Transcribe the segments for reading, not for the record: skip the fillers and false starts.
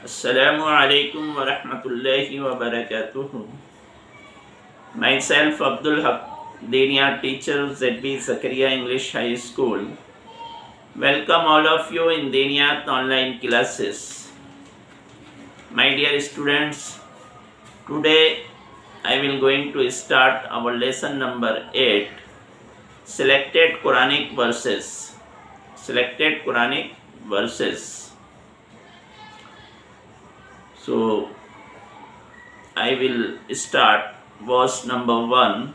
Assalamu alaikum wa rahmatullahi wa barakatuh. Myself Abdul Haq, Denia teacher, ZB Zakaria English High School. Welcome all of you in Deniat online classes. My dear students, today I will going to start our lesson number 8, Selected Quranic Verses. Selected Quranic Verses. So, I will start verse number 1.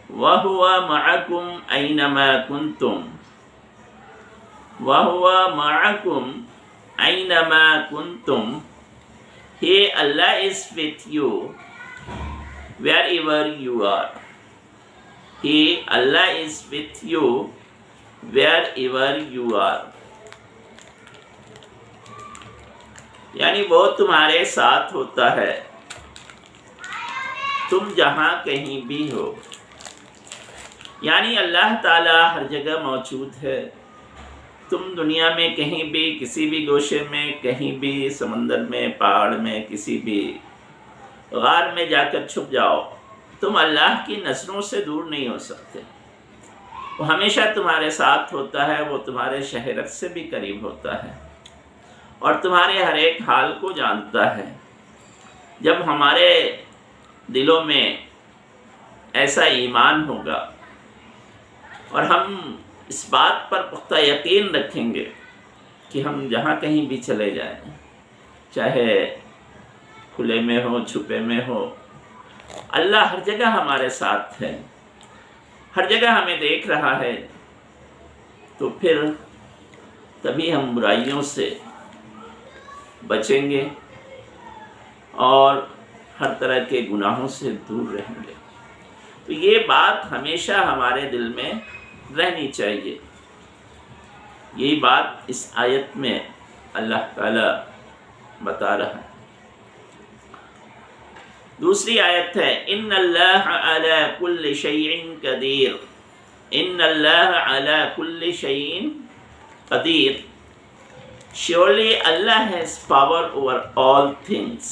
وَهُوَ مَعَكُمْ أَيْنَمَا كُنْتُمْ وَهُوَ مَعَكُمْ أَيْنَمَا كُنْتُمْ. He, Allah, is with you wherever you are. He, Allah, is with you wherever you are. یعنی وہ تمہارے ساتھ ہوتا ہے تم جہاں کہیں بھی ہو. یعنی اللہ تعالیٰ ہر جگہ موجود ہے. تم دنیا میں کہیں بھی کسی بھی گوشے میں کہیں بھی سمندر میں پہاڑ میں کسی بھی غار میں جا کر چھپ جاؤ, تم اللہ کی نظروں سے دور نہیں ہو سکتے. وہ ہمیشہ تمہارے ساتھ ہوتا ہے. وہ تمہارے شہرت سے بھی قریب ہوتا ہے اور تمہارے ہر ایک حال کو جانتا ہے. جب ہمارے دلوں میں ایسا ایمان ہوگا اور ہم اس بات پر پختہ یقین رکھیں گے کہ ہم جہاں کہیں بھی چلے جائیں, چاہے کھلے میں ہو چھپے میں ہو, اللہ ہر جگہ ہمارے ساتھ ہے, ہر جگہ ہمیں دیکھ رہا ہے, تو پھر تبھی ہم برائیوں سے بچیں گے اور ہر طرح کے گناہوں سے دور رہیں گے. تو یہ بات ہمیشہ ہمارے دل میں رہنی چاہیے. یہی بات اس آیت میں اللہ تعالیٰ بتا رہا ہے. دوسری آیت ہے ان اللہ علی کل شیء قدیر. ان اللہ علی کل شیء قدیر. Surely Allah has power over all things.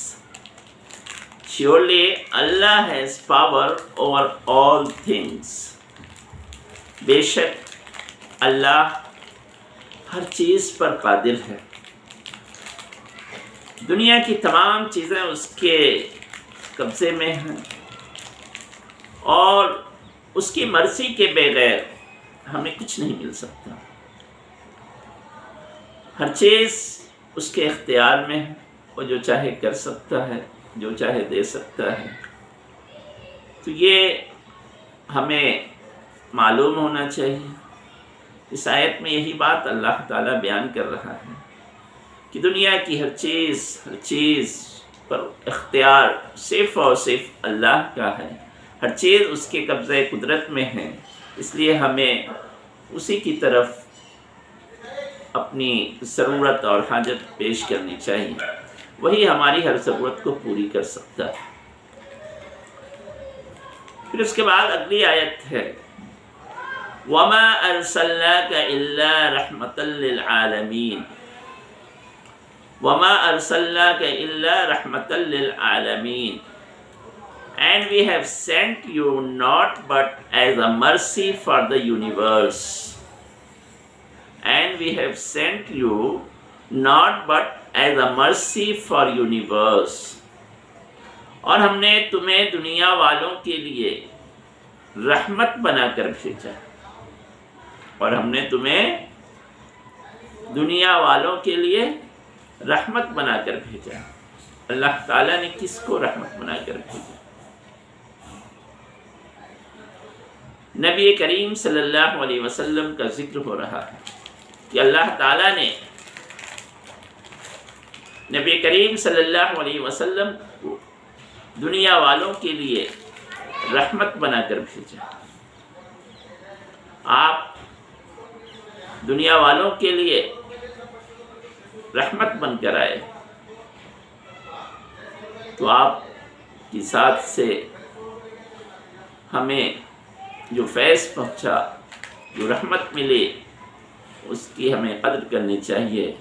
Surely Allah has power over all things. بے شک اللہ ہر چیز پر قادر ہے. دنیا کی تمام چیزیں اس کے قبضے میں ہیں اور اس کی مرضی کے بغیر ہمیں کچھ نہیں مل سکتا. ہر چیز اس کے اختیار میں ہے. وہ جو چاہے کر سکتا ہے, جو چاہے دے سکتا ہے. تو یہ ہمیں معلوم ہونا چاہیے. اس آیت میں یہی بات اللہ تعالیٰ بیان کر رہا ہے کہ دنیا کی ہر چیز پر اختیار صرف اور صرف اللہ کا ہے. ہر چیز اس کے قبضۂ قدرت میں ہے. اس لیے ہمیں اسی کی طرف اپنی ضرورت اور حاجت پیش کرنی چاہیے. وہی ہماری ہر ضرورت کو پوری کر سکتا ہے. پھر اس کے بعد اگلی آیت ہے وَمَا أَرْسَلْنَاكَ إِلَّا رَحْمَةً لِلْعَالَمِينَ. وَمَا أَرْسَلْنَاكَ إِلَّا رَحْمَةً لِلْعَالَمِينَ. And we have sent you not but as a mercy for the universe. And we have sent you not but as a mercy for universe. اور ہم نے تمہیں دنیا والوں کے لیے رحمت بنا کر بھیجا. اور ہم نے تمہیں دنیا والوں کے لیے رحمت بنا کر بھیجا. اللہ تعالیٰ نے کس کو رحمت بنا کر بھیجا؟ نبی کریم صلی اللہ علیہ وسلم کا ذکر ہو رہا ہے کہ اللہ تعالیٰ نے نبی کریم صلی اللہ علیہ وسلم کو دنیا والوں کے لیے رحمت بنا کر بھیجا. آپ دنیا والوں کے لیے رحمت بن کر آئے تو آپ کی ذات سے ہمیں جو فیض پہنچا, جو رحمت ملی, اس کی ہمیں قدر کرنی چاہیے.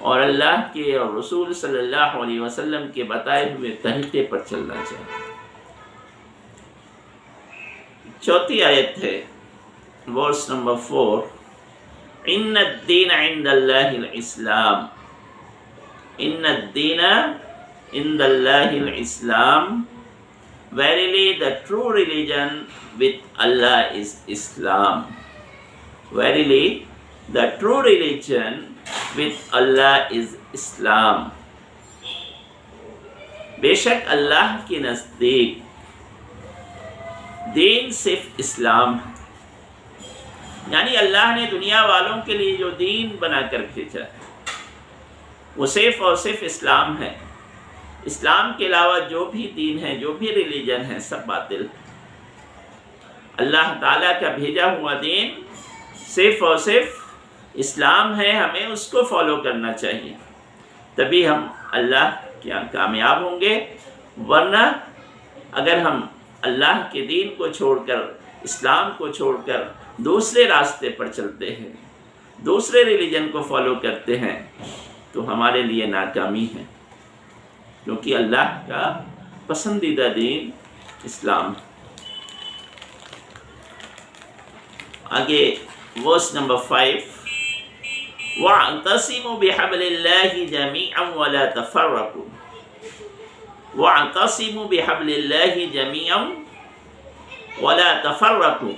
اور اللہ کے اور رسول صلی اللہ علیہ وسلم کے بتائے ہوئے طریقے پر چلنا چاہیے۔ چوتھی آیت ہے ورس نمبر 4، ان الدین عند اللہ الاسلام، ان الدین عند اللہ الاسلام، verily the true religion with Allah is Islam. Verily the true religion with Allah is Islam. بے شک اللہ کے نزدیک دین صرف اسلام ہے، یعنی اللہ نے دنیا والوں کے لیے جو دین بنا کر بھیجا ہے وہ صرف اور صرف اسلام ہے۔ اسلام کے علاوہ جو بھی دین ہے، جو بھی ریلیجن ہے، سب باطل ہے۔ اللہ تعالیٰ کا بھیجا ہوا دین صرف اور صرف اسلام ہے، ہمیں اس کو فالو کرنا چاہیے، تبھی ہم اللہ کے یہاں کامیاب ہوں گے۔ ورنہ اگر ہم اللہ کے دین کو چھوڑ کر، اسلام کو چھوڑ کر دوسرے راستے پر چلتے ہیں، دوسرے ریلیجن کو فالو کرتے ہیں، تو ہمارے لیے ناکامی ہے، کیونکہ اللہ کا پسندیدہ دین اسلام ہے۔ آگے ورس نمبر 5، وَاعْتَصِمُوا بِحَبْلِ اللَّهِ جَمِيعًا وَلَا تَفَرَّقُوا، وَاعْتَصِمُوا بِحَبْلِ اللَّهِ جَمِيعًا وَلَا تَفَرَّقُوا،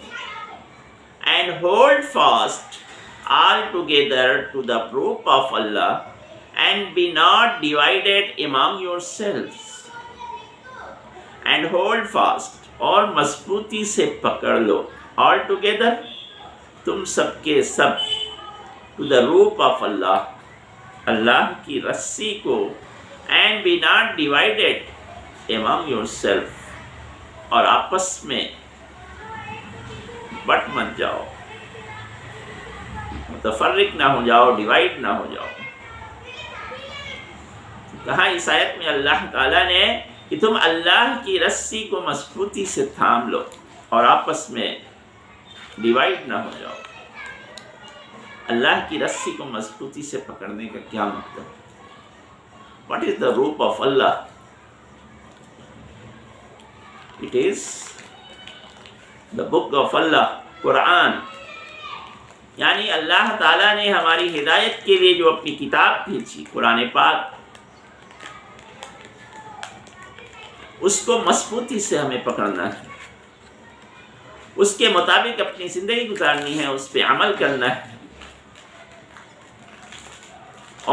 and hold fast all together to the proof of Allah, and be not divided among yourselves. And hold fast، اور مضبوطی سے پکڑ لو، all together، تم سب کے سب، to the rope of Allah، اللہ کی رسی کو، and be not divided among yourself، اور آپس میں بٹ مت جاؤ، متفرق نہ ہو جاؤ، ڈیوائڈ نہ ہو جاؤ۔ کہا اس آیت میں اللہ تعالیٰ نے کہ تم اللہ کی رسی کو مضبوطی سے تھام لو اور آپس میں ڈیوائڈ نہ ہو جاؤ۔ اللہ کی رسی کو مضبوطی سے پکڑنے کا کیا مطلب؟ What is the rope of Allah? It is the book of Allah, Quran, یعنی اللہ تعالیٰ نے ہماری ہدایت کے لیے جو اپنی کتاب بھیجی، قرآن پاک، اس کو مضبوطی سے ہمیں پکڑنا ہے، اس کے مطابق اپنی زندگی گزارنی ہے، اس پہ عمل کرنا ہے،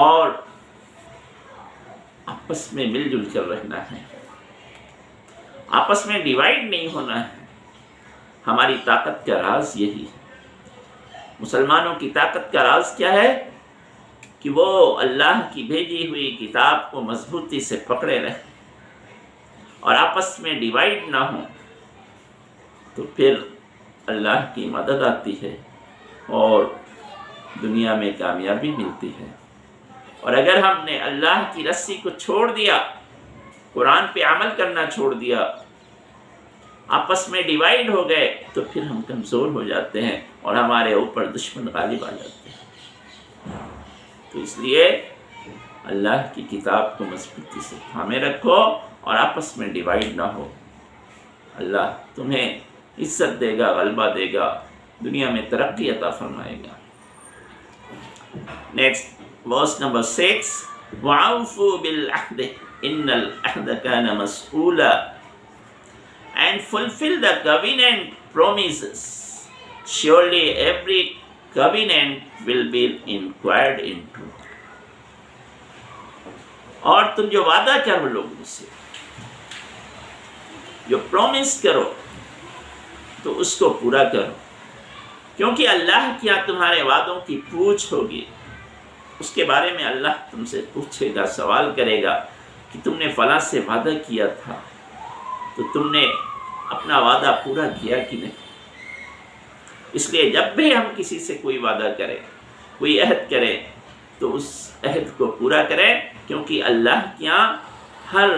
اور آپس میں مل جل کر رہنا ہے، آپس میں ڈیوائڈ نہیں ہونا ہے۔ ہماری طاقت کا راز یہی ہے۔ مسلمانوں کی طاقت کا راز کیا ہے؟ کہ وہ اللہ کی بھیجی ہوئی کتاب کو مضبوطی سے پکڑے رہیں اور آپس میں ڈیوائڈ نہ ہوں، تو پھر اللہ کی مدد آتی ہے اور دنیا میں کامیابی ملتی ہے۔ اور اگر ہم نے اللہ کی رسی کو چھوڑ دیا، قرآن پہ عمل کرنا چھوڑ دیا، آپس میں ڈیوائڈ ہو گئے، تو پھر ہم کمزور ہو جاتے ہیں اور ہمارے اوپر دشمن غالب آ جاتے ہیں۔ تو اس لیے اللہ کی کتاب کو مضبوطی سے تھامے رکھو اور آپس میں ڈیوائڈ نہ ہو۔ اللہ تمہیں عزت دے گا، غلبہ دے گا، دنیا میں ترقی عطا فرمائے گا۔ نیکسٹ ورس نمبر 6، وَأَوْفُوا بِالْعَهْدِ إِنَّ الْعَهْدَ كَانَ مَسْئُولًا، and fulfill the covenant promises. Surely every covenant will be inquired into. اور تم جو وعدہ کرو لوگوں سے، جو پرومس کرو، تو اس کو پورا کرو، کیونکہ اللہ کیا تمہارے وعدوں کی پوچھ ہوگی۔ اس کے بارے میں اللہ تم سے پوچھے گا، سوال کرے گا کہ تم نے فلاں سے وعدہ کیا تھا، تو تم نے اپنا وعدہ پورا کیا کہ نہیں؟ اس لیے جب بھی ہم کسی سے کوئی وعدہ کریں، کوئی عہد کریں، تو اس عہد کو پورا کریں، کیونکہ اللہ کے یہاں ہر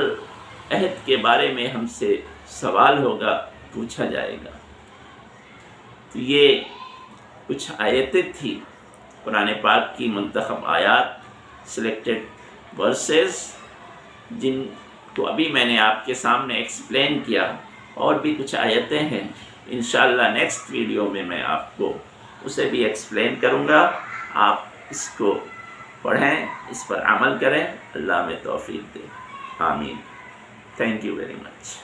عہد کے بارے میں ہم سے سوال ہوگا، پوچھا جائے گا۔ تو یہ کچھ آیتیں تھیں قرآن پاک کی منتخب آیات، سلیکٹڈ ورسز جن کو ابھی میں نے آپ کے سامنے ایکسپلین کیا، اور بھی کچھ آیتیں ہیں، انشاءاللہ نیکسٹ ویڈیو میں آپ کو اسے بھی ایکسپلین کروں گا. آپ اس کو پڑھیں، اس پر عمل کریں. اللہ میں توفیق دے. آمین. Thank you very much.